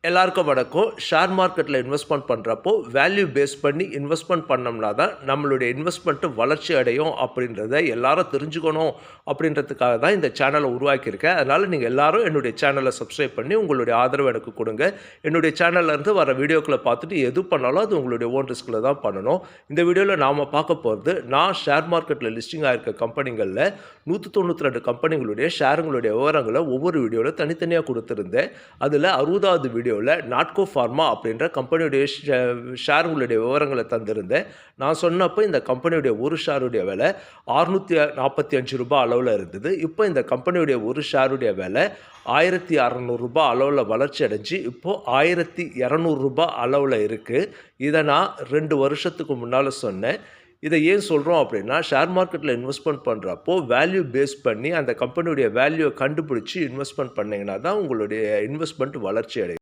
எல்லாருக்கும் வணக்கம். ஷேர் மார்க்கெட்டில் இன்வெஸ்ட்மெண்ட் பண்ணுறப்போ வேல்யூ பேஸ் பண்ணி இன்வெஸ்ட்மெண்ட் பண்ணோம்னா தான் நம்மளுடைய இன்வெஸ்ட்மெண்ட்டு வளர்ச்சி அடையும் அப்படின்றத எல்லாரும் தெரிஞ்சுக்கணும் அப்படின்றதுக்காக தான் இந்த சேனலை உருவாக்கியிருக்கேன். அதனால் நீங்கள் எல்லாரும் என்னுடைய சேனலை சப்ஸ்கிரைப் பண்ணி உங்களுடைய ஆதரவு எனக்கு கொடுங்க. என்னுடைய சேனல்லேருந்து வர வீடியோக்களை பார்த்துட்டு எது பண்ணாலும் அது உங்களுடைய ஓன் ரிஸ்கில் தான் பண்ணணும். இந்த வீடியோவில் நாம் பார்க்க போகிறது, நான் ஷேர் மார்க்கெட்டில் லிஸ்டிங் ஆகிருக்க கம்பெனிகளில் 192 கம்பெனிகளுடைய ஷேருங்களுடைய விவரங்களை ஒவ்வொரு வீடியோவில் தனித்தனியாக கொடுத்துருந்தேன். அதில் 60வது வீடியோ நாட்கோ ஃபார்மா அப்படின்ற கம்பெனியுடைய ஷேருங்களுடைய விவரங்களை தந்திருந்தேன். நான் சொன்னப்போ இந்த கம்பெனியுடைய ஒரு ஷேருடைய விலை 645 ரூபாய் அளவில் இருந்தது. இப்போ இந்த கம்பெனியுடைய ஒரு ஷேருடைய விலை 1600 ரூபாய் அளவில் வளர்ச்சி அடைஞ்சு இப்போது 1200 ரூபாய் அளவில் இருக்குது. இதை நான் 2 வருஷத்துக்கு முன்னால் சொன்னேன். இதை ஏன் சொல்கிறோம் அப்படின்னா, ஷேர் மார்க்கெட்டில் இன்வெஸ்ட்மெண்ட் பண்ணுறப்போ வேல்யூ பேஸ் பண்ணி அந்த கம்பெனியுடைய வேல்யூவை கண்டுபிடிச்சி இன்வெஸ்ட்மெண்ட் பண்ணிங்கன்னா தான் உங்களுடைய இன்வெஸ்ட்மெண்ட் வளர்ச்சி அடையும்.